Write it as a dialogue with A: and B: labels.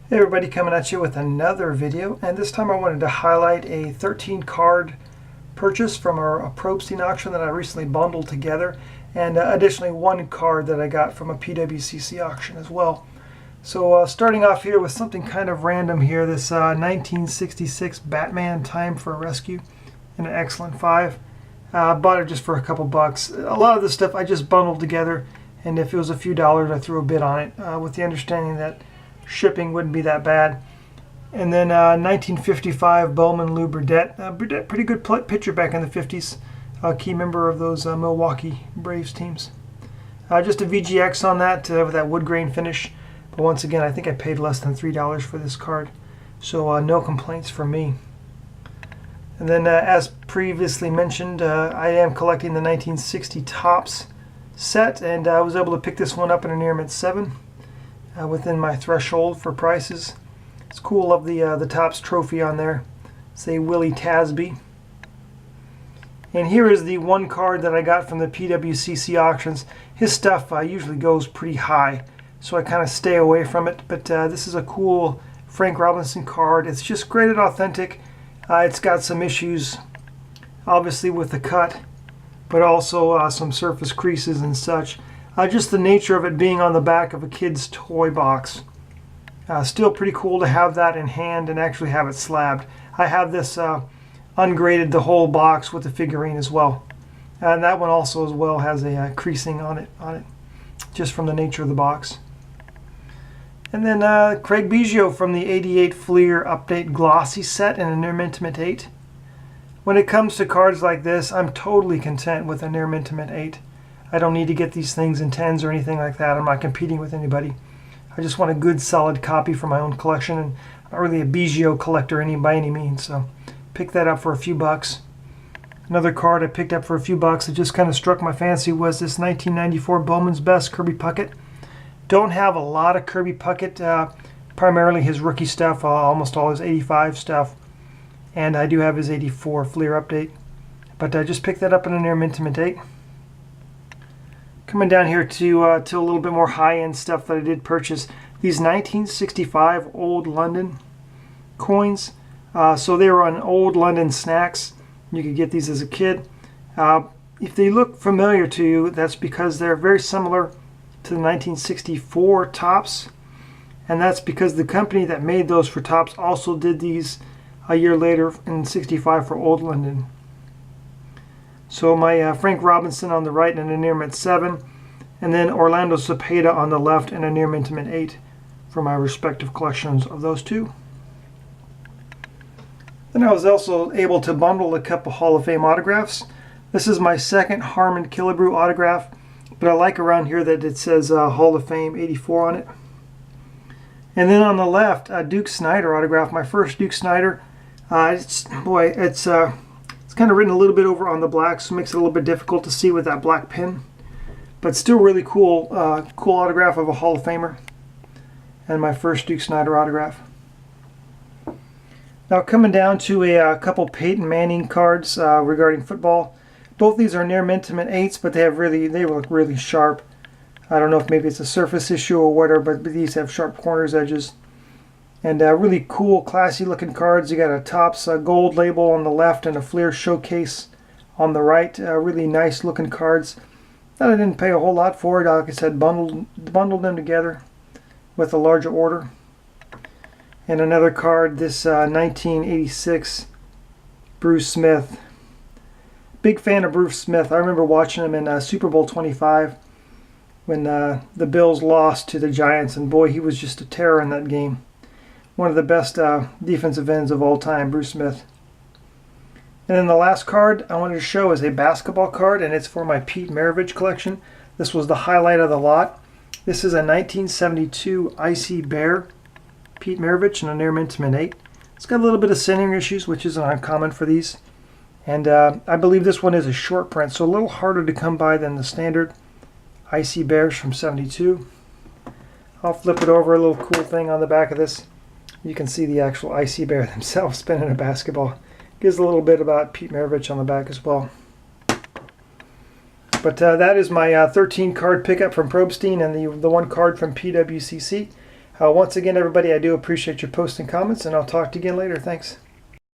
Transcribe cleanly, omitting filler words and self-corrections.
A: Hey everybody, coming at you with another video, and this time I wanted to highlight a 13 card purchase from a Probstein auction that I recently bundled together, and additionally one card that I got from a PWCC auction as well. So starting off here with something kind of random here, this 1966 Batman Time for a Rescue in an excellent 5. Bought it just for a couple bucks. A lot of this stuff I just bundled together, and if it was a few dollars I threw a bid on it with the understanding that shipping wouldn't be that bad. And then 1955 Bowman Lou Burdett. Burdett, pretty good pitcher back in the 50s. Key member of those Milwaukee Braves teams. Just a VGX on that with that wood grain finish. But once again, I think I paid less than $3 for this card. So no complaints from me. And then as previously mentioned, I am collecting the 1960 Topps set. And I was able to pick this one up in an Airman 7. Within my threshold for prices. It's cool of the Topps trophy on there. Say Willie Tasby. And here is the one card that I got from the PWCC auctions. His stuff usually goes pretty high, so I kind of stay away from it. But this is a cool Frank Robinson card. It's just graded authentic. It's got some issues, obviously, with the cut, but also some surface creases and such. Just the nature of it being on the back of a kid's toy box. Still pretty cool to have that in hand and actually have it slabbed. I have this ungraded, the whole box with the figurine as well. And that one also as well has a creasing on it, just from the nature of the box. And then Craig Biggio from the 88 Fleer Update Glossy set in a Near Intimate 8. When it comes to cards like this, I'm totally content with a Near Intimate 8. I don't need to get these things in 10s or anything like that. I'm not competing with anybody. I just want a good solid copy for my own collection, and I'm not really a Biggio collector by any means, so pick that up for a few bucks. Another card I picked up for a few bucks that just kind of struck my fancy was this 1994 Bowman's Best Kirby Pucket. Don't have a lot of Kirby Pucket, primarily his rookie stuff, almost all his 85 stuff, and I do have his 84 Fleer Update. But I just picked that up in an Near Intimate 8. Coming down here to a little bit more high-end stuff that I did purchase. These 1965 Old London coins. So they were on Old London Snacks. You could get these as a kid. If they look familiar to you, that's because they're very similar to the 1964 Topps. And that's because the company that made those for Topps also did these a year later in 65 for Old London. So my Frank Robinson on the right in a Near Mint 7, and then Orlando Cepeda on the left in a Near Intimate 8 for my respective collections of those two. Then I was also able to bundle a couple Hall of Fame autographs. This is my second Harmon Killebrew autograph, but I like around here that it says Hall of Fame 84 on it. And then on the left, a Duke Snider autograph, my first Duke Snider. It's kind of written a little bit over on the black, so it makes it a little bit difficult to see with that black pen. But still really cool, cool autograph of a Hall of Famer. And my first Duke Snider autograph. Now coming down to a couple Peyton Manning cards regarding football. Both these are Near Intimate 8s, but they look really sharp. I don't know if maybe it's a surface issue or whatever, but these have sharp corners, edges. And really cool, classy looking cards. You got a Topps gold label on the left and a Fleer showcase on the right. Really nice looking cards that I didn't pay a whole lot for. Like I said, bundled them together with a larger order. And another card, this 1986 Bruce Smith. Big fan of Bruce Smith. I remember watching him in Super Bowl 25 when the Bills lost to the Giants, and boy, he was just a terror in that game. One of the best defensive ends of all time, Bruce Smith. And then the last card I wanted to show is a basketball card, and it's for my Pete Maravich collection. This was the highlight of the lot. This is a 1972 Icy Bear Pete Maravich in a Near Intimate 8. It's got a little bit of centering issues, which isn't uncommon for these. And I believe this one is a short print, so a little harder to come by than the standard Icy Bears from 72. I'll flip it over, a little cool thing on the back of this. You can see the actual Icy Bear themselves spinning a basketball. Gives a little bit about Pete Maravich on the back as well. But that is my 13 card pickup from Probstein and the one card from PWCC. Once again, everybody, I do appreciate your posts and comments, and I'll talk to you again later. Thanks.